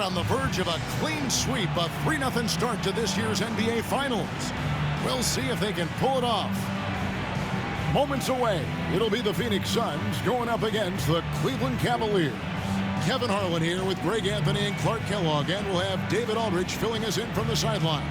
We're on the verge of a clean sweep, a 3-0 start to this year's NBA Finals. We'll see if they can pull it off. Moments away, it'll be the Phoenix Suns going up against the Cleveland Cavaliers. Kevin Harlan here with Greg Anthony and Clark Kellogg, and we'll have David Aldridge filling us in from the sideline.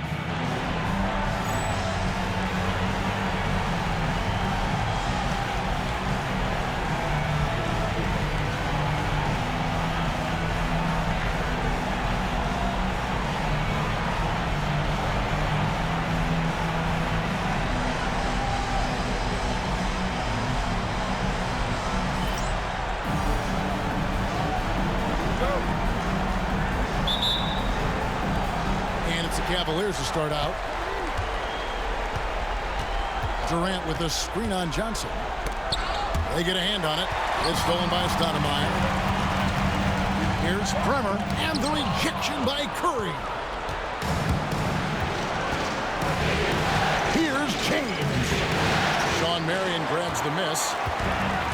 Cavaliers to start out. Durant with the screen on Johnson. They get a hand on it. It's stolen by Stoudemire. Here's Bremer, and the rejection by Curry. Here's James. Sean Marion grabs the miss,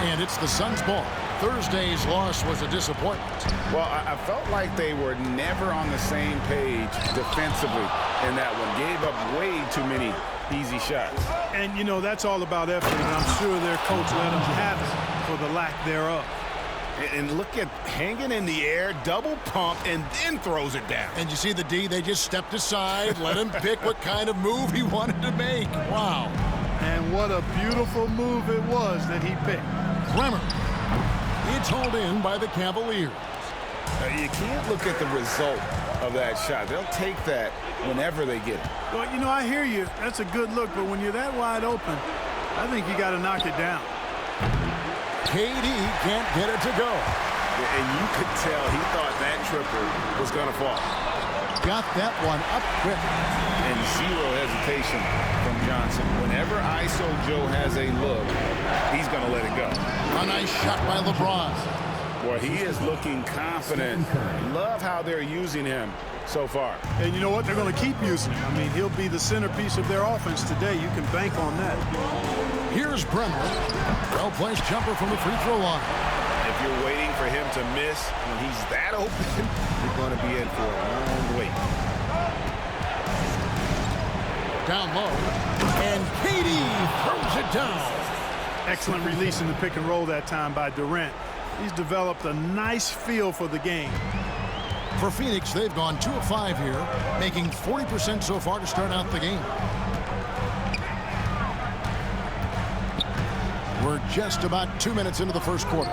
and it's the Suns' ball. Thursday's loss was a disappointment. Well, I felt like they were never on the same page defensively in that one. Gave up way too many easy shots. And, you know, that's all about effort, and I'm sure their coach let them have it for the lack thereof. And look at hanging in the air, double pump, and then throws it down. And you see the D, they just stepped aside, let him pick what kind of move he wanted to make. Wow. And what a beautiful move it was that he picked. Bremer. It's hauled in by the Cavaliers. You can't look at the result of that shot. They'll take that whenever they get it. Well, you know, I hear you. That's a good look, but when you're that wide open, I think you got to knock it down. KD can't get it to go. And you could tell he thought that triple was going to fall. Got that one up quick. And zero hesitation from Johnson. Whenever ISO Joe has a look, he's going to let it go. A nice shot by LeBron. Boy, he is looking confident. Love how they're using him so far. And you know what? They're going to keep using him. I mean, he'll be the centerpiece of their offense today. You can bank on that. Here's Bremer. Well-placed jumper from the free throw line. If you're waiting for him to miss when he's that open, you're going to be in for a long wait. Down low. And KD throws it down. Excellent release in the pick and roll that time by Durant. He's developed a nice feel for the game. For Phoenix, they've gone 2 of 5 here, making 40% so far to start out the game. We're just about 2 minutes into the first quarter.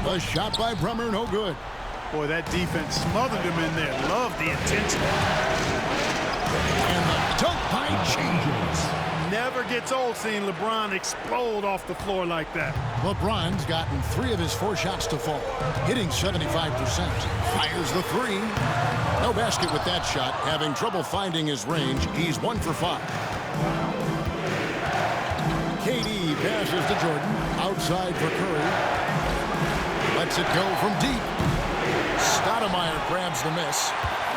A shot by Bremer, no good. Boy, that defense smothered him in there. Love the intensity. And the dunk by James. Never gets old seeing LeBron explode off the floor like that. LeBron's gotten 3 of his 4 shots to fall, hitting 75%. Fires the 3. No basket with that shot. Having trouble finding his range. He's 1 for 5. KD passes to Jordan. Outside for Curry. Lets it go from deep. Stoudemire grabs the miss.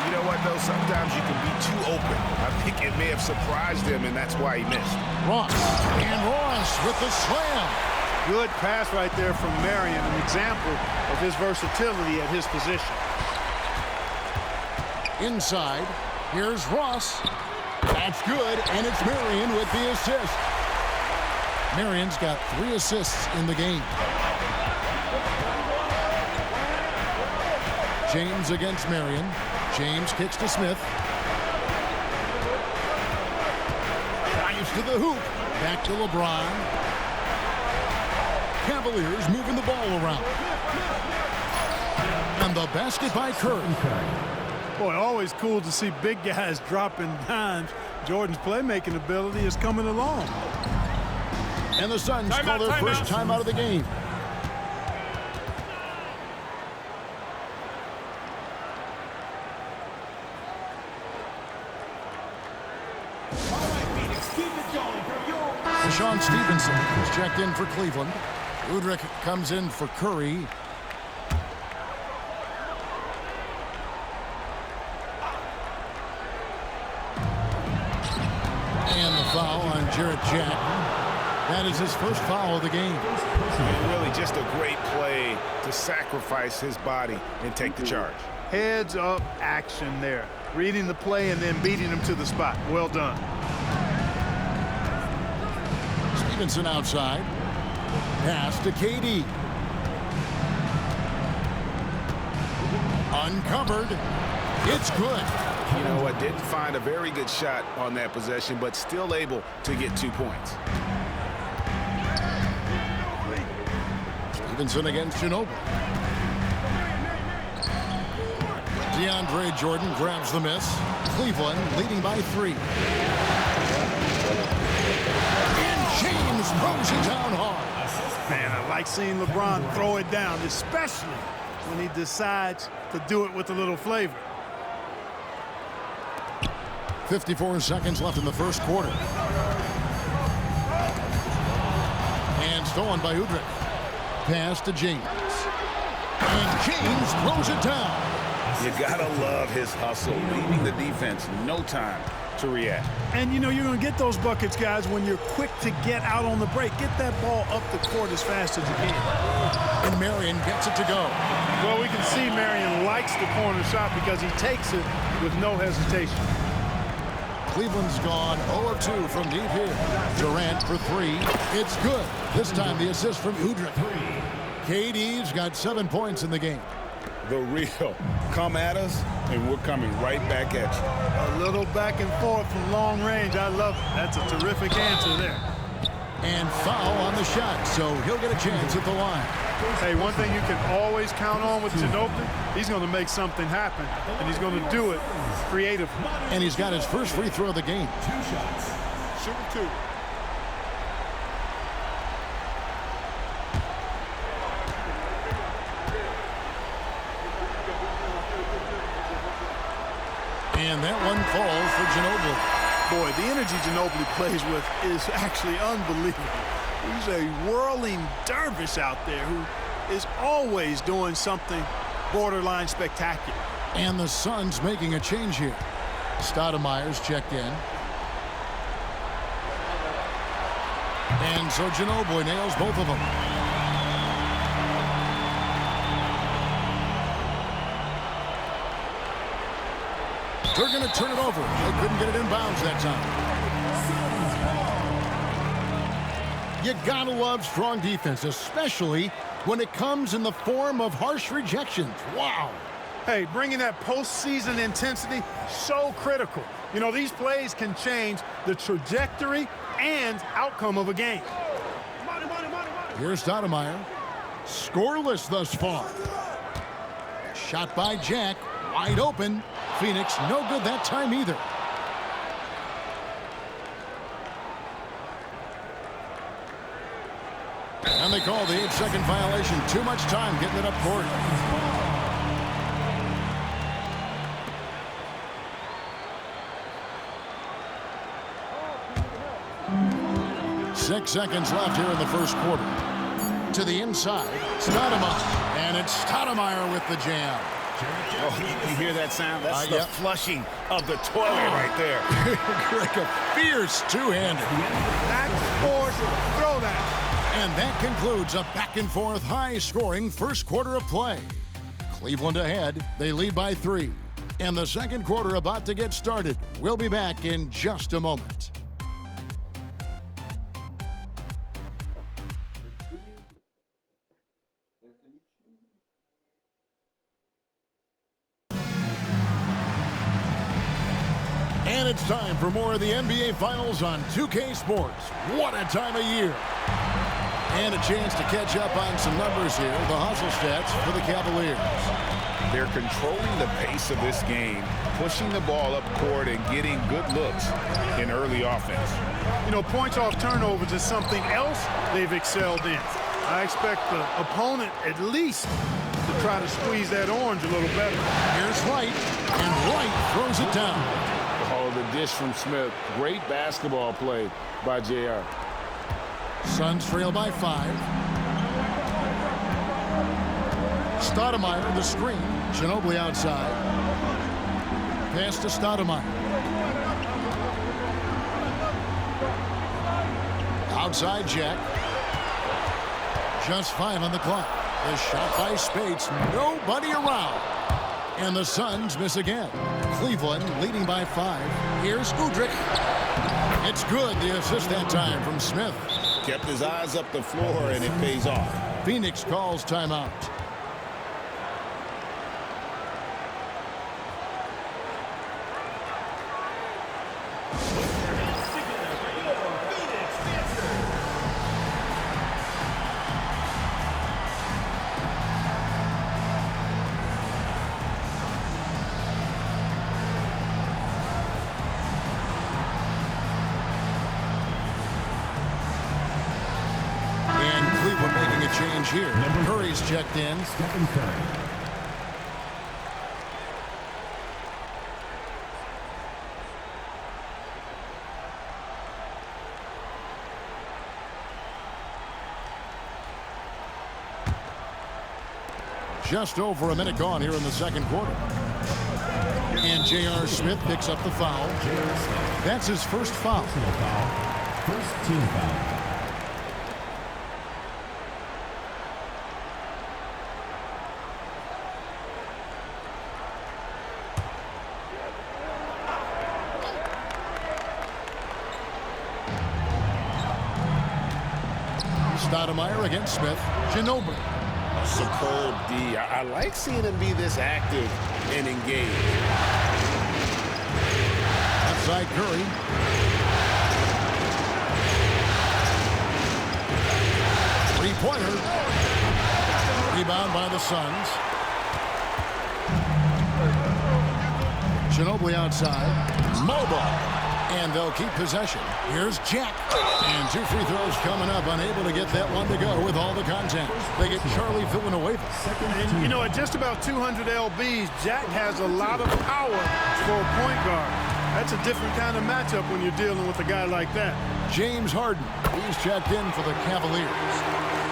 You know what, though? Sometimes you can be too open. I think it may have surprised him, and that's why he missed. Ross. And Ross with the slam. Good pass right there from Marion, an example of his versatility at his position. Inside. Here's Ross. That's good, and it's Marion with the assist. Marion's got 3 assists in the game. James against Marion. James kicks to Smith. Drives to the hoop. Back to LeBron. Cavaliers moving the ball around. And the basket by Curry. Boy, always cool to see big guys dropping dimes. Jordan's playmaking ability is coming along. And the Suns call their first timeout of the game. Sean Stevenson is checked in for Cleveland. Udrich comes in for Curry. And the foul on Jarrett Jack. That is his first foul of the game. Really just a great play to sacrifice his body and take the charge. Heads up action there. Reading the play and then beating him to the spot. Well done. Stevenson outside. Pass to KD. Uncovered. It's good. You know what? Didn't find a very good shot on that possession, but still able to get 2 points. Stevenson against Ginobili. DeAndre Jordan grabs the miss. Cleveland leading by 3. And James throws it down hard. Man, I like seeing LeBron throw it down, especially when he decides to do it with a little flavor. 54 seconds left in the first quarter. And stolen by Udrih. Pass to James. And James throws it down. You gotta love his hustle, leaving the defense no time to react. And you know you're going to get those buckets, guys, when you're quick to get out on the break. Get that ball up the court as fast as you can. And Marion gets it to go. Well, we can see Marion likes the corner shot because he takes it with no hesitation. Cleveland's gone 0 of 2 from deep here. Durant for 3. It's good. This time the assist from Udrih. KD's got 7 points in the game. The real. Come at us, and we're coming right back at you. A little back and forth from long range. I love it. That's a terrific answer there. And foul on the shot, so he'll get a chance at the line. Hey, one thing you can always count on with Ginobili, he's going to make something happen, and he's going to do it creatively. And he's got his first free throw of the game. 2 shots. Shoot 2. And that one falls for Ginobili. Boy, the energy Ginobili plays with is actually unbelievable. He's a whirling dervish out there who is always doing something borderline spectacular. And the Suns making a change here. Stoudemire's checked in. And so Ginobili nails both of them. They're going to turn it over. They couldn't get it in bounds that time. You gotta love strong defense, especially when it comes in the form of harsh rejections. Wow. Hey, bringing that postseason intensity, so critical. You know, these plays can change the trajectory and outcome of a game. Here's Stoudemire. Scoreless thus far. Shot by Jack. Wide open. Phoenix no good that time either. And they call the 8-second violation. Too much time getting it up court. Six seconds left here in the first quarter. To the inside, Stoudemire. And it's Stoudemire with the jam. Oh, you hear that sound? That's the yep. flushing of the toilet right there. Like a fierce two-hander. That's force throwdown. And that concludes a back-and-forth, high-scoring first quarter of play. Cleveland ahead. They lead by 3. And the second quarter about to get started. We'll be back in just a moment. And it's time for more of the NBA Finals on 2K Sports. What a time of year. And a chance to catch up on some numbers here. The hustle stats for the Cavaliers. They're controlling the pace of this game, pushing the ball up court and getting good looks in early offense. You know, points off turnovers is something else they've excelled in. I expect the opponent at least to try to squeeze that orange a little better. Here's White, and White throws it down. Oh, the dish from Smith. Great basketball play by JR. Suns trail by 5. Stoudemire, the screen. Ginobili outside. Pass to Stoudemire. Out outside Jack. Just 5 on the clock. The shot by Spates. Nobody around. And the Suns miss again. Cleveland leading by 5. Here's Udrich. It's good. The assist that time from Smith. Kept his eyes up the floor, and it pays off. Phoenix calls timeout. Cleveland making a change here. Curry's checked in. Stephen Curry. Just over a minute gone here in the second quarter. And J.R. Smith picks up the foul. That's his first foul. First team foul. Stoudemire against Smith. Ginobili. Superb D. I like seeing him be this active and engaged. Outside Curry. Three-pointer. Rebound by the Suns. Ginobili outside. Mobile. And they'll keep possession. Here's Jack. And 2 free throws coming up. Unable to get that one to go with all the contact. They get Charlie Villanueva. And, you know, at just about 200 lbs, Jack has a lot of power for a point guard. That's a different kind of matchup when you're dealing with a guy like that. James Harden. He's checked in for the Cavaliers.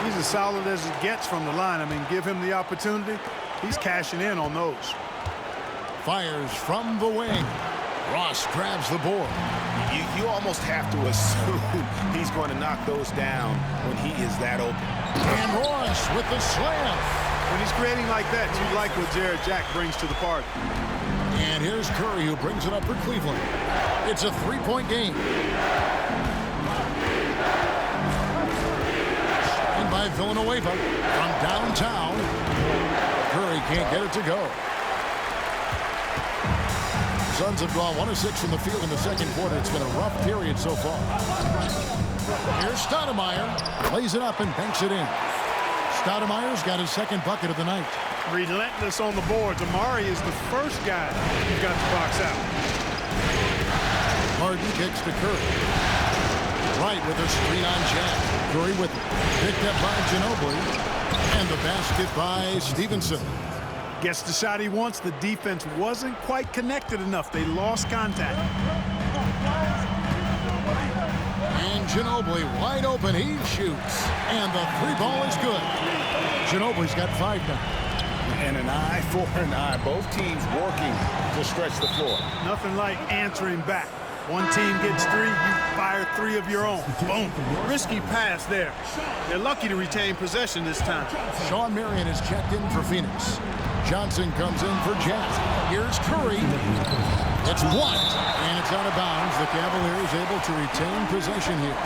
He's as solid as it gets from the line. I mean, give him the opportunity. He's cashing in on those. Fires from the wing. Ross grabs the board. You almost have to assume he's going to knock those down when he is that open. And Ross with the slam. When he's creating like that, you like what Jared Jack brings to the party. And here's Curry, who brings it up for Cleveland. It's a 3-point game. And by Villanueva from downtown. Curry can't get it to go. Suns have gone 1 of 6 from the field in the second quarter. It's been a rough period so far. Here's Stoudemire. Lays it up and banks it in. Stoudemire's got his second bucket of the night. Relentless on the boards. Amari is the first guy who got the box out. Harden kicks to Curry. Right with a screen on Jack. Curry with it. Picked up by Ginobili. And the basket by Stevenson. Gets the shot he wants. The defense wasn't quite connected enough. They lost contact. And Ginobili wide open. He shoots. And the 3-ball is good. Ginobili's got 5 now. And an eye for an eye. Both teams working to stretch the floor. Nothing like answering back. One team gets 3, you fire 3 of your own. Boom. Risky pass there. They're lucky to retain possession this time. Sean Marion is checked in for Phoenix. Johnson comes in for Jack. Here's Curry. It's blocked, and it's out of bounds. The Cavaliers able to retain possession here.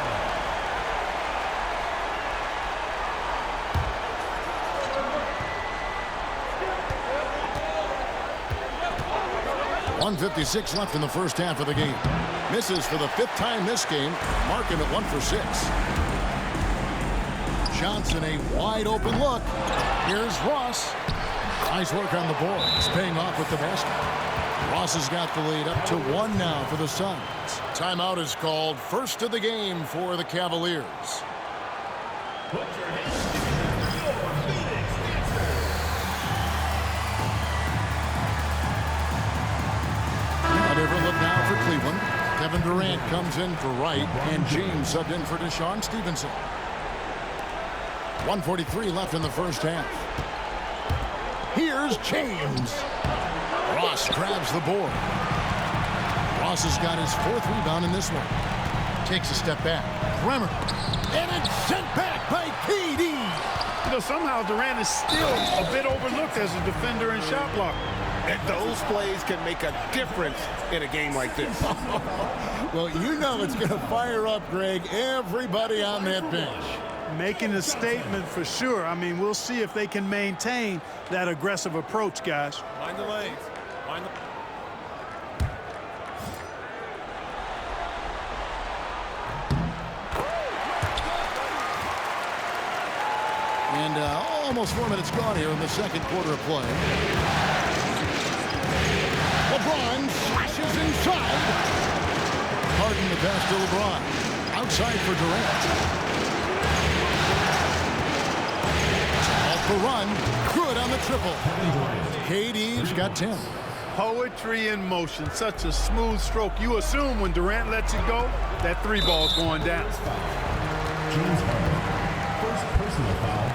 .156 left in the first half of the game. Misses for the 5th time this game. Mark him at 1 for 6. Johnson, a wide open look. Here's Ross. Nice work on the board. It's paying off with the basket. Ross has got the lead up to 1 now for the Suns. Timeout is called. First of the game for the Cavaliers. A different look now for Cleveland. Kevin Durant comes in for Wright, and James subbed in for Deshaun Stevenson. 1:43 left in the first half. Here's James. Ross grabs the board. Ross has got his 4th rebound in this one. Takes a step back. Bremer. And it's sent back by KD. You know, somehow Durant is still a bit overlooked as a defender and shot blocker. And those plays can make a difference in a game like this. Well, you know it's going to fire up, Greg, everybody on that bench. Making a statement for sure. I mean, we'll see if they can maintain that aggressive approach, guys. Mind the lanes. Mind the... And almost 4 minutes gone here in the second quarter of play. LeBron slashes inside. Harden the pass to LeBron. Outside for Durant. Off the run. Good on the triple. KD's got 10. Poetry in motion. Such a smooth stroke. You assume when Durant lets it go, that three ball's going down. James Harden. First personal foul.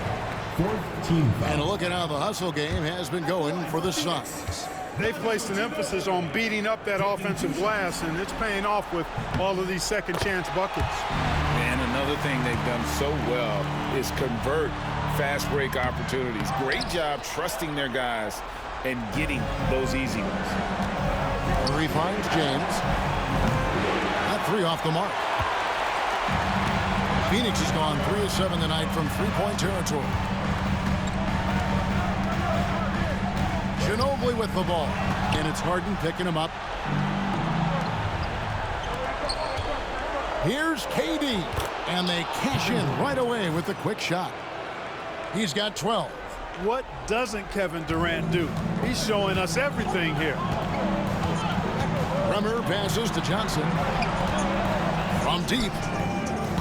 Fourth team foul. And look at how the hustle game has been going for the Suns. They've placed an emphasis on beating up that offensive glass, and it's paying off with all of these second chance buckets. And another thing they've done so well is convert fast break opportunities. Great job trusting their guys and getting those easy ones. Murray finds James. That three off the mark. Phoenix has gone 3 of 7 tonight from three-point territory. Ginobili with the ball, and it's Harden picking him up. Here's KD, and they cash in right away with the quick shot. He's got 12. What doesn't Kevin Durant do? He's showing us everything here. Bremer passes to Johnson. From deep.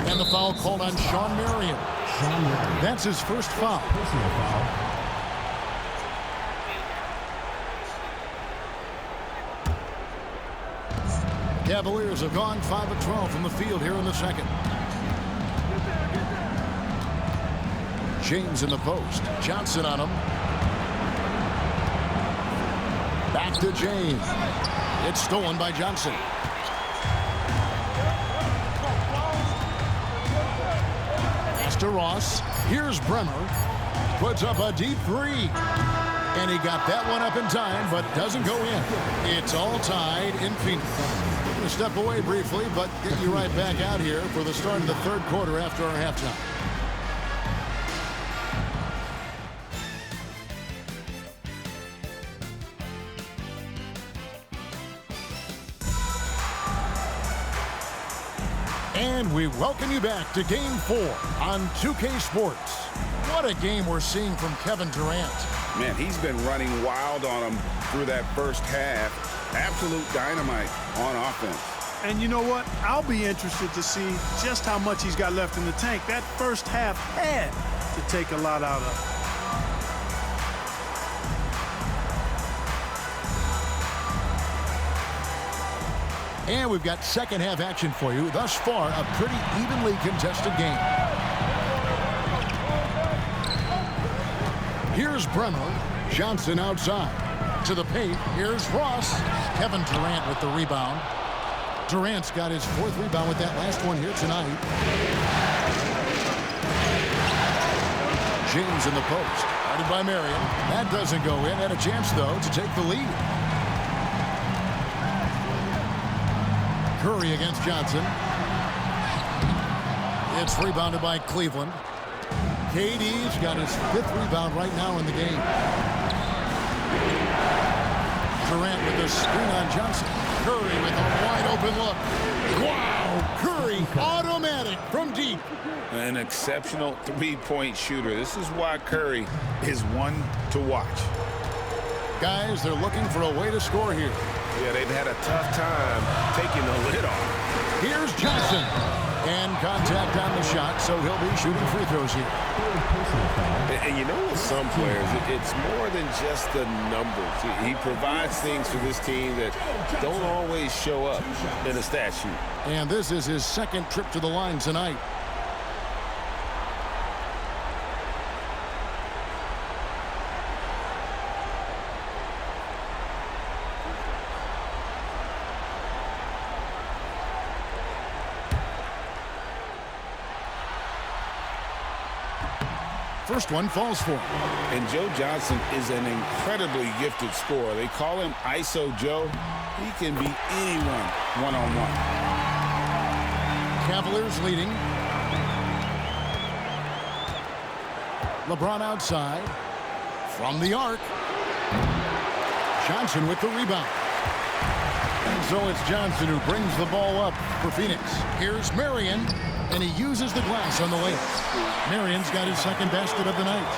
And the foul called on Shawn Marion. That's his first foul. Personal foul. Cavaliers have gone 5 of 12 from the field here in the second. James in the post. Johnson on him. Back to James. It's stolen by Johnson. Pass to Ross. Here's Bremer. Puts up a deep three. And he got that one up in time, but doesn't go in. It's all tied in Phoenix. We're going to step away briefly, but get you right back out here for the start of the third quarter after our halftime. And we welcome you back to Game 4 on 2K Sports. What a game we're seeing from Kevin Durant. Man, he's been running wild on him through that first half. Absolute dynamite on offense. And you know what? I'll be interested to see just how much he's got left in the tank. That first half had to take a lot out of it. And we've got second half action for you. Thus far, a pretty evenly contested game. Here's Bremer. Johnson outside. To the paint. Here's Ross. Kevin Durant with the rebound. Durant's got his fourth rebound with that last one here tonight. James in the post. Guarded by Marion. That doesn't go in. Had a chance, though, to take the lead. Curry against Johnson. It's rebounded by Cleveland. KD's got his fifth rebound right now in the game. Durant with the screen on Johnson. Curry with a wide open look. Wow, Curry automatic from deep. An exceptional three-point shooter. This is why Curry is one to watch. Guys, they're looking for a way to score here. Yeah, they've had a tough time taking the lid off. Here's Johnson. And contact on the shot, so he'll be shooting free throws here. And you know, with some players, it's more than just the numbers. He provides things for this team that don't always show up in a stat sheet. And this is his second trip to the line tonight. first one falls for him. And Joe Johnson is an incredibly gifted scorer. They call him ISO Joe. He can be anyone one-on-one. Cavaliers leading. LeBron outside. From the arc. Johnson with the rebound. And so it's Johnson who brings the ball up for Phoenix. Here's Marion, and he uses the glass on the layup. Marion's got his second basket of the night.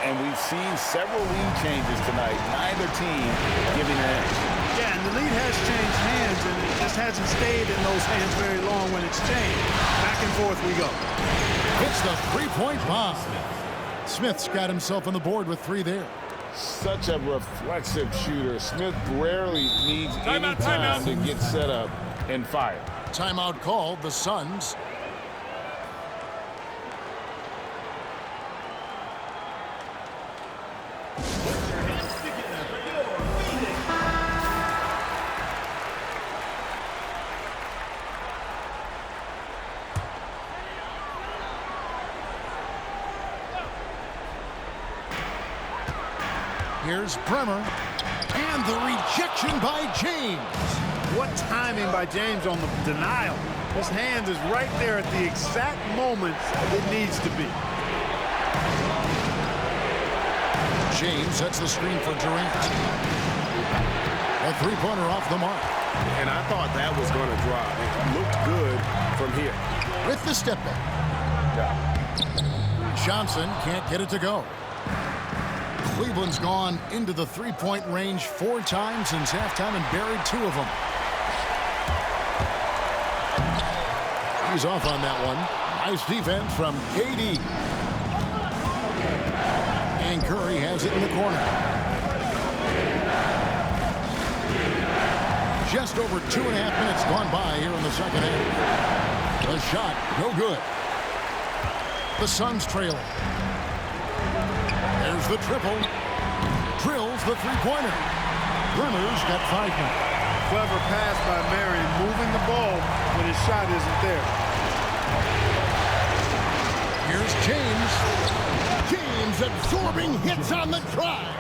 And we've seen several lead changes tonight. Neither team giving an edge. Yeah, and the lead has changed hands, and it just hasn't stayed in those hands very long when it's changed. Back and forth we go. It's the three-point bomb. Smith's got himself on the board with 3 there. Such a reflexive shooter. Smith rarely needs any time to get set up and fire. Timeout called, the Suns. Here's Bremer, and the rejection by James. What timing by James on the denial. His hand is right there at the exact moment it needs to be. James sets the screen for Durant. A three-pointer off the mark. And I thought that was going to drop. It looked good from here. With the step back. Johnson can't get it to go. Cleveland's gone into the three-point range 4 times since halftime and buried 2 of them. He's off on that one. Nice defense from KD. And Curry has it in the corner. Just over 2.5 minutes gone by here in the second half. The shot, no good. The Suns trailing. There's the triple. Drills the three-pointer. Bremer's got 5 now. Clever pass by Marion, moving the ball when his shot isn't there. Here's James. James absorbing hits on the drive.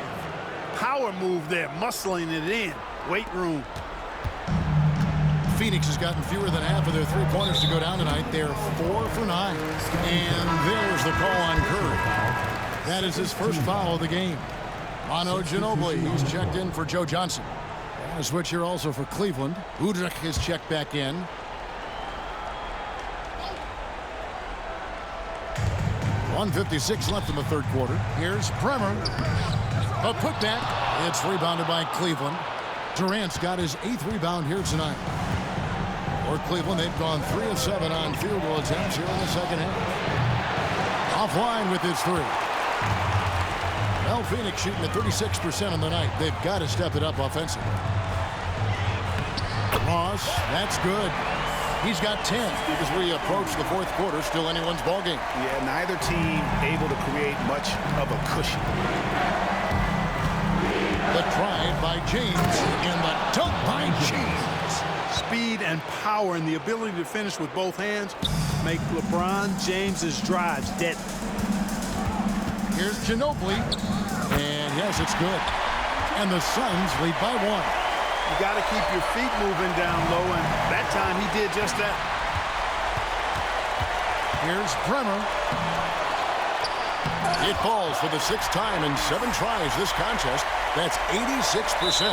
Power move there, muscling it in. Weight room. Phoenix has gotten fewer than half of their three-pointers to go down tonight. They're 4 for 9. And there's the call on Curry. That is his first foul of the game. Manu Ginobili, he's checked in for Joe Johnson. And a switch here also for Cleveland. Udrich is checked back in. .156 left in the third quarter. Here's Bremer. A putback. It's rebounded by Cleveland. Durant's got his 8th rebound here tonight. For Cleveland, they've gone 3 of 7 on field goal attempts here in the second half. Offline with his 3. Well, Phoenix shooting at 36% on the night. They've got to step it up offensively. Ross, that's good. He's got 10 as we approach the fourth quarter. Still anyone's ballgame. Yeah, neither team able to create much of a cushion. The drive by James and the dunk by James. Speed and power and the ability to finish with both hands make LeBron James's drives deadly. Here's Ginobili. And yes, it's good. And the Suns lead by 1. You got to keep your feet moving down low, and that time he did just that. Here's Bremer. It falls for the 6th time in 7 tries this contest. That's 86%.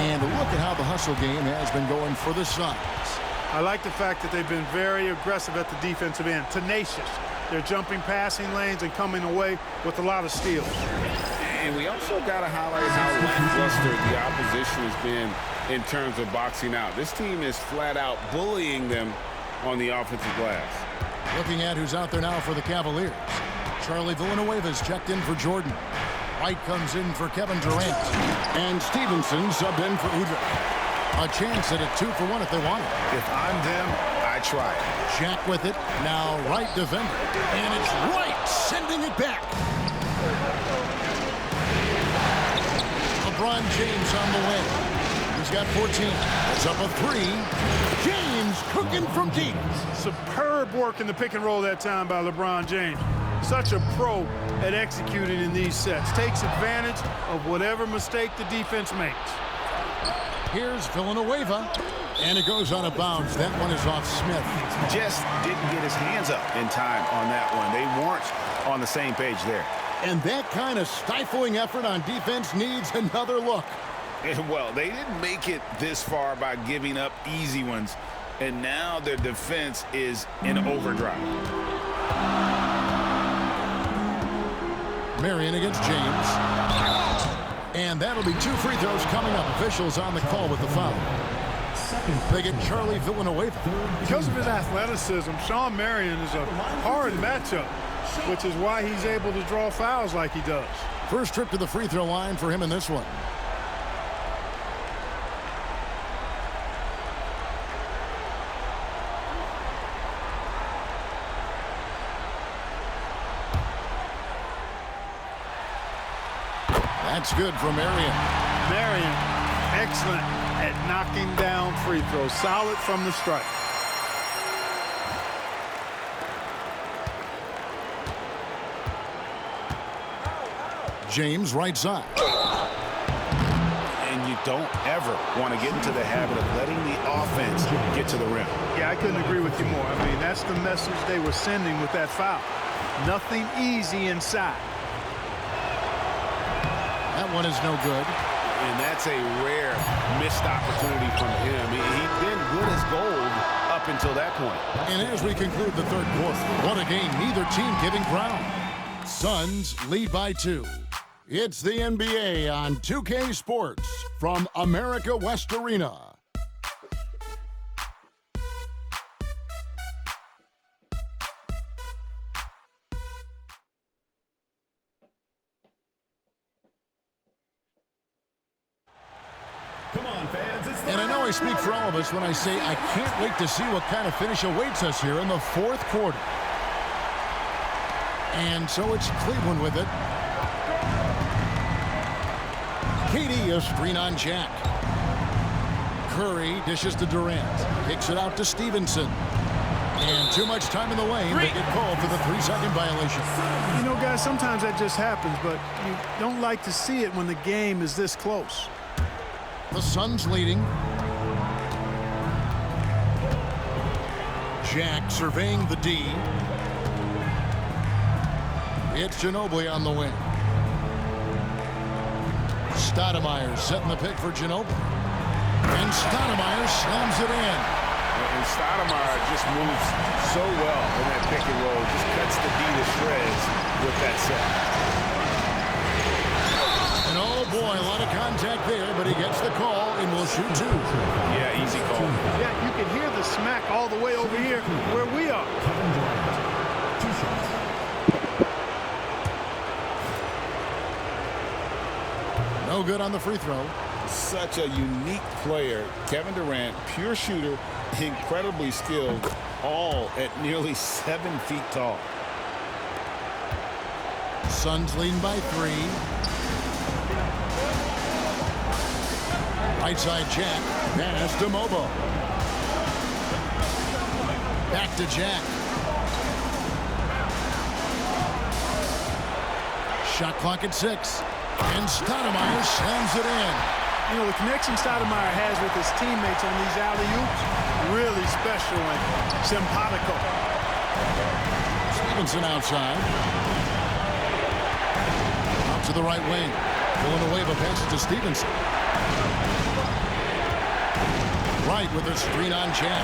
And look at how the hustle game has been going for the Suns. I like the fact that they've been very aggressive at the defensive end, tenacious. They're jumping passing lanes and coming away with a lot of steals. And we also got to highlight how lackluster the opposition has been in terms of boxing out. This team is flat out bullying them on the offensive glass. Looking at who's out there now for the Cavaliers. Charlie Villanueva's checked in for Jordan. White comes in for Kevin Durant. And Stevenson subbed in for Udrich. A chance at a 2 for 1 if they want it. If I'm them, I try it. Jack with it. Now Wright defender. And it's Wright sending it back. LeBron James on the way. He's got 14. It's up a 3. James cooking from deep. Superb work in the pick and roll that time by LeBron James. Such a pro at executing in these sets. Takes advantage of whatever mistake the defense makes. Here's Villanueva, and it goes out of bounds. That one is off Smith. Just didn't get his hands up in time on that one. They weren't on the same page there. And that kind of stifling effort on defense needs another look. Well, they didn't make it this far by giving up easy ones, and now their defense is in overdrive. Marion against James. And that'll be 2 free throws coming up. Officials on the call with the foul. They get Charlie Villanueva. Because of his athleticism, Sean Marion is a hard matchup, which is why he's able to draw fouls like he does. First trip to the free throw line for him in this one. That's good for Marion. Marion, excellent at knocking down free throws. Solid from the strike. James right side. And you don't ever want to get into the habit of letting the offense get to the rim. Yeah, I couldn't agree with you more. I mean, that's the message they were sending with that foul. Nothing easy inside. That one is no good. And that's a rare missed opportunity from him. He'd been good as gold up until that point. And as we conclude the third quarter, what a game, neither team giving ground. Suns lead by 2. It's the NBA on 2K Sports from America West Arena. Come on, fans. And I know I speak for all of us when I say I can't wait to see what kind of finish awaits us here in the fourth quarter. And so it's Cleveland with it. KD, a screen on Jack. Curry dishes to Durant. Kicks it out to Stevenson. And too much time in the lane. They get called for the 3-second violation. You know, guys, sometimes that just happens, but you don't like to see it when the game is this close. The Suns leading. Jack surveying the D. It's Ginobili on the wing. Stoudemire setting the pick for Ginobili. And Stoudemire slams it in. And Stoudemire just moves so well in that pick and roll. Just cuts the D to shreds with that set. And oh boy, a lot of contact there, but he gets the call and will shoot 2. Yeah, easy call. Yeah, you can hear the smack all the way over here where we are. 2 shots. No good on the free throw. Such a unique player. Kevin Durant, pure shooter, incredibly skilled, all at nearly 7 feet tall. Suns leading by 3. Right side Jack. Pass to Mobo. Back to Jack. Shot clock at 6. And Stoudemire slams it in. You know, the connection Stoudemire has with his teammates on these alley-oops, really special and simpatico. Stevenson outside. Out to the right wing. Villanueva passes to Stevenson. Right with a screen on Jack.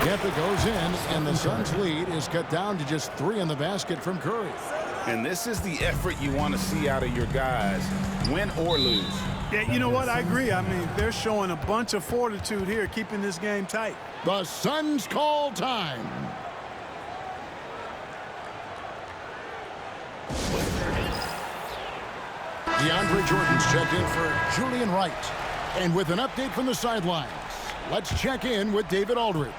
Geppa goes in, and the Suns' lead is cut down to just 3 in the basket from Curry. And this is the effort you want to see out of your guys, win or lose. Yeah, you know what? I agree. I mean, they're showing a bunch of fortitude here, keeping this game tight. The Suns call time. DeAndre Jordan's checked in for Julian Wright. And with an update from the sidelines, let's check in with David Aldridge.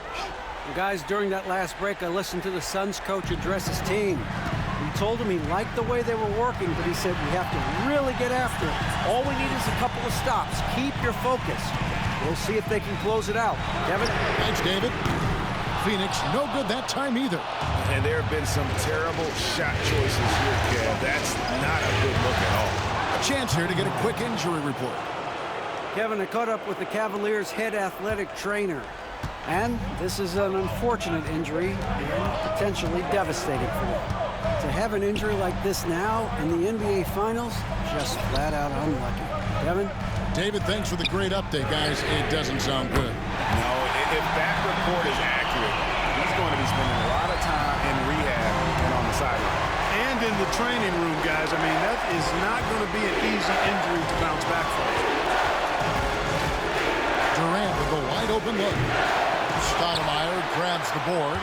Well, guys, during that last break, I listened to the Suns coach address his team. He told him he liked the way they were working, but he said we have to really get after it. All we need is a couple of stops. Keep your focus. We'll see if they can close it out. Kevin? Thanks, David. Phoenix, no good that time either. And there have been some terrible shot choices here, Kev. That's not a good look at all. A chance here to get a quick injury report. Kevin, I caught up with the Cavaliers' head athletic trainer. And this is an unfortunate injury and potentially devastating for them. To have an injury like this now in the NBA Finals, just flat out unlucky. Kevin? David, thanks for the great update, guys. It doesn't sound good. No, if that report is accurate, he's going to be spending a lot of time in rehab and on the sideline. And in the training room, guys. I mean, that is not going to be an easy injury to bounce back from. Durant with a wide open look. Stoudemire grabs the board.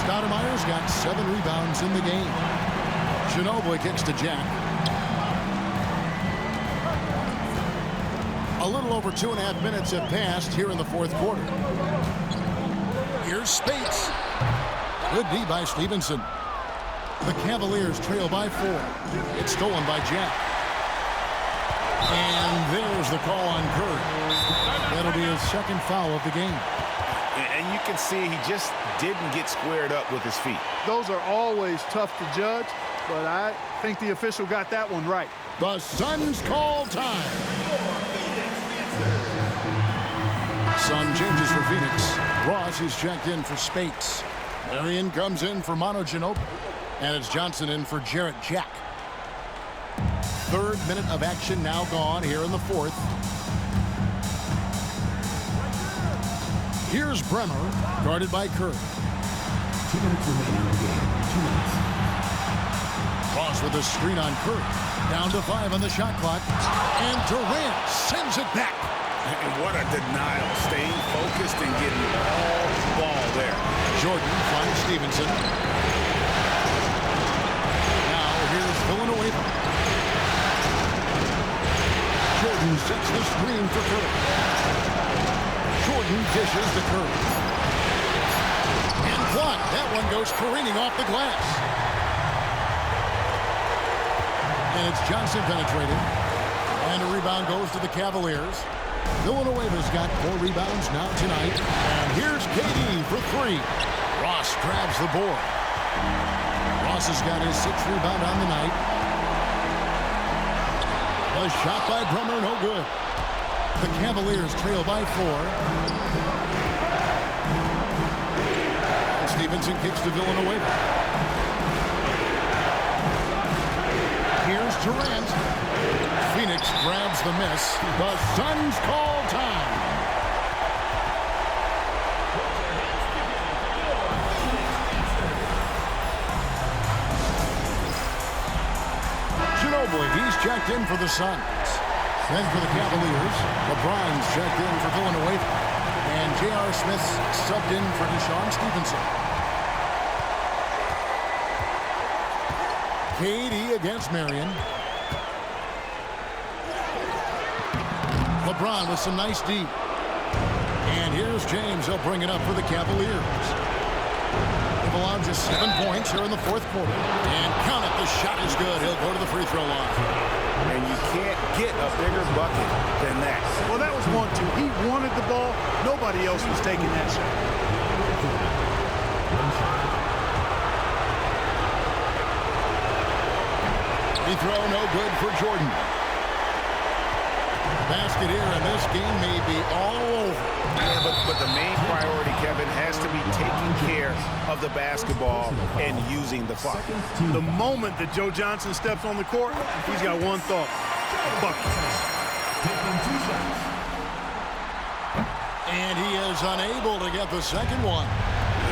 Stoudemire's got 7 rebounds in the game. Ginobili kicks to Jack. A little over 2.5 minutes have passed here in the fourth quarter. Here's Spates. Good D by Stevenson. The Cavaliers trail by 4. It's stolen by Jack. And there's the call on Curry. That'll be his second foul of the game. And you can see he just didn't get squared up with his feet. Those are always tough to judge, but I think the official got that one right. The Suns call time. Sun changes for Phoenix. Ross is checked in for Spates. Marion comes in for Manu Ginobili. And it's Johnson in for Jarrett Jack. 3rd minute of action now gone here in the 4th. Here's Bremer, guarded by Curry. 2 minutes remaining in the game. 2 minutes. Ross with a screen on Curry. Down to 5 on the shot clock. And Durant sends it back. And what a denial. Staying focused and getting all the ball there. Jordan finds Stevenson. Now here's Villanueva. Jordan sets the screen for Curry. Jordan dishes to Curry. And blocked. That one goes careening off the glass. And it's Johnson penetrating. And a rebound goes to the Cavaliers. Villanueva's got 4 rebounds now tonight. And here's KD for 3. Ross grabs the board. Ross has got his 6th rebound on the night. A shot by Bremer, no good. The Cavaliers trail by 4. Stevenson kicks to Villanueva. Here's Durant. Phoenix grabs the miss. The Suns call time. Ginobili, he's checked in for the Suns. Then for the Cavaliers, LeBron's checked in for Villanueva. And J.R. Smith's subbed in for Deshaun Stevenson. KD against Marion. LeBron with some nice D. And here's James. He'll bring it up for the Cavaliers. They've allowed just 7 points here in the fourth quarter. And count it, the shot is good. He'll go to the free throw line. And you can't get a bigger bucket than that. Well, that was 1-2. He wanted the ball. Nobody else was taking that shot. Free throw no good for Jordan. Basket here, and this game may be all over. Yeah, but the main priority, Kevin, has to be taking care of the basketball and using the clock. The moment that Joe Johnson steps on the court, he's got one thought: bucket. And he is unable to get the second one.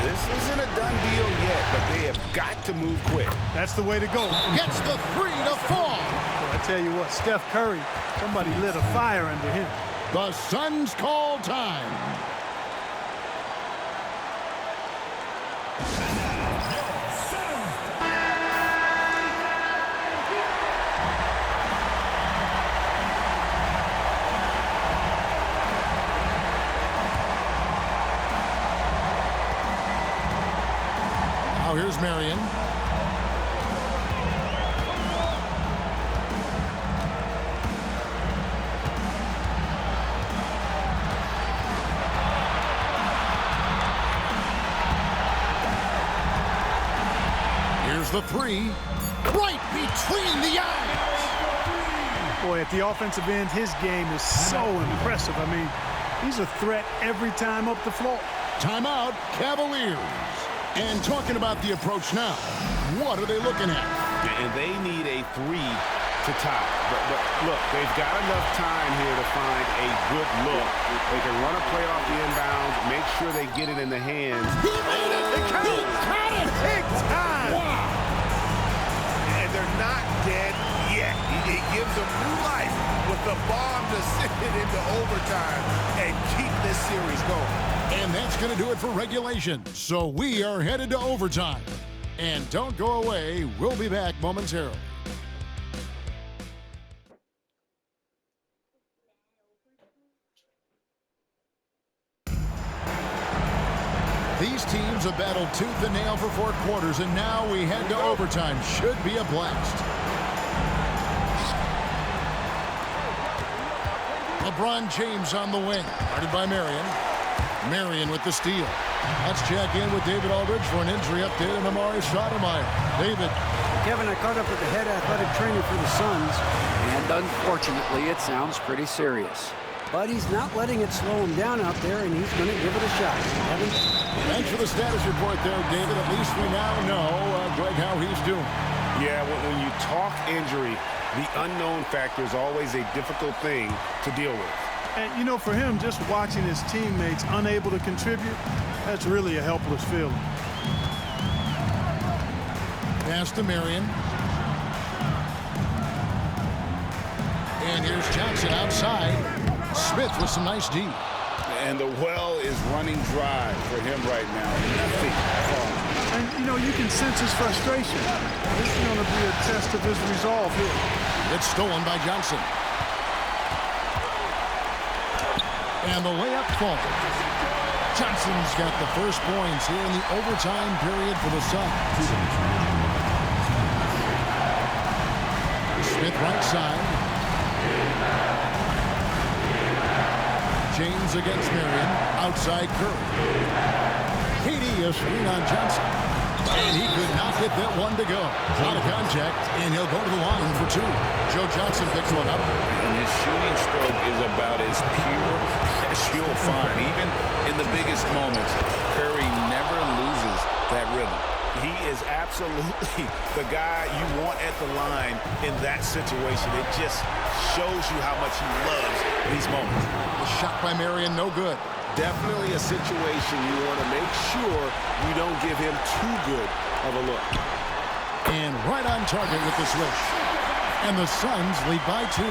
This isn't a done deal yet, but they have got to move quick. That's the way to go. Gets the 3 to fall. Well, I tell you what, Steph Curry, somebody lit a fire under him. The Suns call time. Now here's Marion. Here's the three. Right between the eyes. Boy, at the offensive end, his game is so impressive. I mean, he's a threat every time up the floor. Timeout, Cavaliers. And talking about the approach now, what are they looking at? And they need a three to tie. But look, they've got enough time here to find a good look. They can run a play off the inbounds, make sure they get it in the hands. He made it! He caught it! Big time! Wow! And they're not dead yet. It gives them new life with the bomb to send it into overtime and keep this series going. And that's going to do it for regulation. So we are headed to overtime. And don't go away. We'll be back momentarily. These teams have battled tooth and nail for 4 quarters, and now we head to overtime. Should be a blast. LeBron James on the wing, guarded by Marion. Marion with the steal. Let's check in with David Aldridge for an injury update on Amari Stoudemire. David. Kevin, I caught up with the head athletic trainer for the Suns, and unfortunately, it sounds pretty serious. But he's not letting it slow him down out there, and he's going to give it a shot. Kevin? Thanks for the status report there, David. At least we now know, Greg, how he's doing. Yeah, when you talk injury, the unknown factor is always a difficult thing to deal with. And, you know, for him, just watching his teammates unable to contribute, that's really a helpless feeling. Pass to Marion. And here's Johnson outside. Smith with some nice D. And the well is running dry for him right now. Nothing. And, you know, you can sense his frustration. This is going to be a test of his resolve here. It's stolen by Johnson. And the layup falls. Johnson's got the first points here in the overtime period for the Suns. Smith right side. James against Marion. Outside Curry. KD a screen on Johnson. And he could not get that one to go. Out of contact, and he'll go to the line for 2. Joe Johnson picks one up. And his shooting stroke is about as pure as you'll find. Even in the biggest moments, Curry never loses that rhythm. He is absolutely the guy you want at the line in that situation. It just shows you how much he loves these moments. The shot by Marion, no good. Definitely a situation you want to make sure you don't give him too good of a look. And right on target with the switch. And the Suns lead by 2.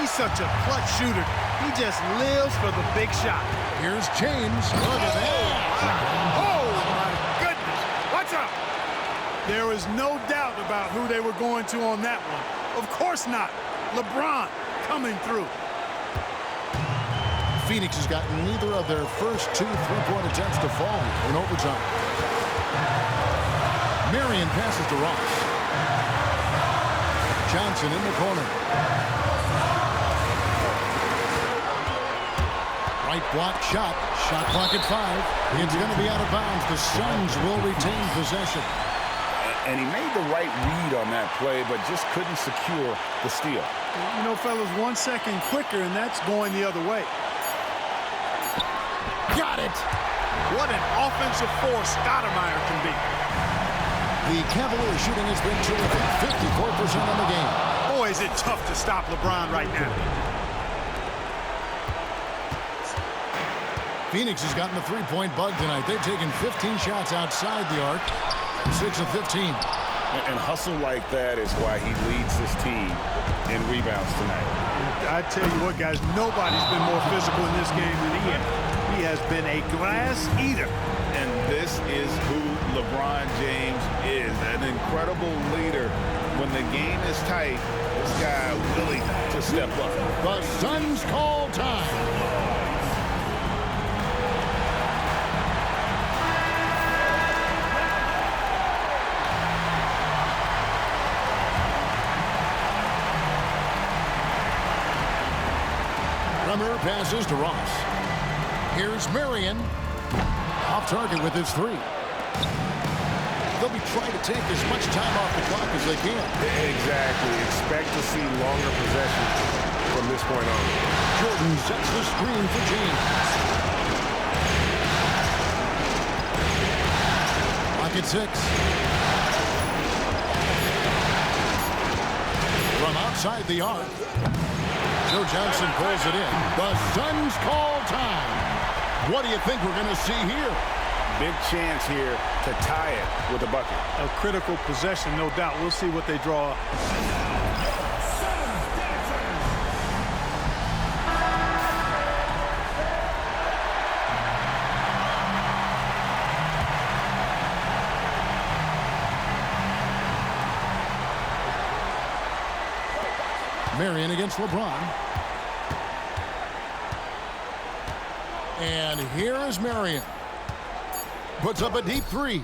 He's such a clutch shooter. He just lives for the big shot. Here's James. Look at that. Oh, my goodness. What's up? There is no doubt about who they were going to on that one. Of course not. LeBron coming through. Phoenix has gotten neither of their first 2 3-point attempts to fall in overtime. Marion passes to Ross. Johnson in the corner. Right block shot. Shot clock at 5. It's going to be out of bounds. The Suns will retain possession. And he made the right read on that play, but just couldn't secure the steal. You know, fellas, 1 second quicker, and that's going the other way. Got it! What an offensive force Stoudemire can be. The Cavaliers shooting has been terrific. 54% on the game. Boy, is it tough to stop LeBron right now. Phoenix has gotten the 3-point bug tonight. They've taken 15 shots outside the arc. 6 of 15. And hustle like that is why he leads this team in rebounds tonight. I tell you what, guys, nobody's been more physical in this game than he has. He has been a glass eater. And this is who LeBron James is, an incredible leader. When the game is tight, this guy willing to step up. The Suns call time. Rummer passes to Ross. Here's Marion. Off target with his 3. they'll be trying to take as much time off the clock as they can. Exactly. Expect to see longer possessions from this point on. Jordan sets the screen for James. Lock at 6. From outside the arc, Joe Johnson pulls it in. The Suns call time. What do you think we're going to see here? Big chance here to tie it with a bucket. A critical possession, no doubt. We'll see what they draw up. Marion against LeBron. And here is Marion. Puts up a deep 3.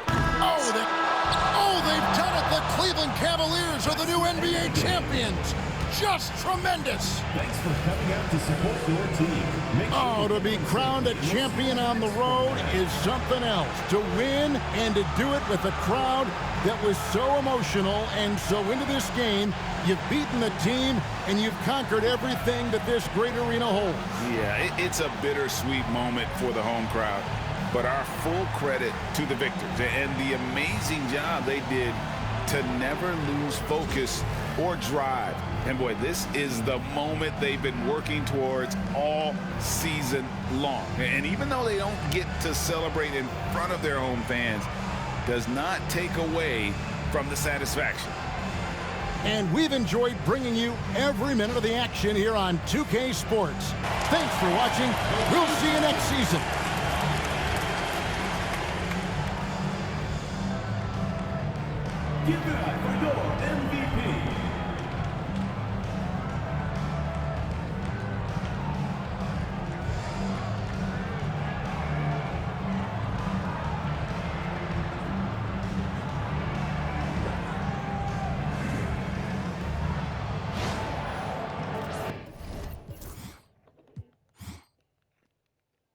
Oh, they've done it. The Cleveland Cavaliers are the new NBA champions. Just tremendous. Thanks for coming out to support your team. To be crowned a champion on the road is something else. To win and to do it with a crowd that was so emotional and so into this game, you've beaten the team and you've conquered everything that this great arena holds. Yeah, it's a bittersweet moment for the home crowd. But our full credit to the victors and the amazing job they did to never lose focus or drive. And boy, this is the moment they've been working towards all season long. And even though they don't get to celebrate in front of their home fans, does not take away from the satisfaction. And we've enjoyed bringing you every minute of the action here on 2K Sports. Thanks for watching. We'll see you next season. Give it up for your MVP.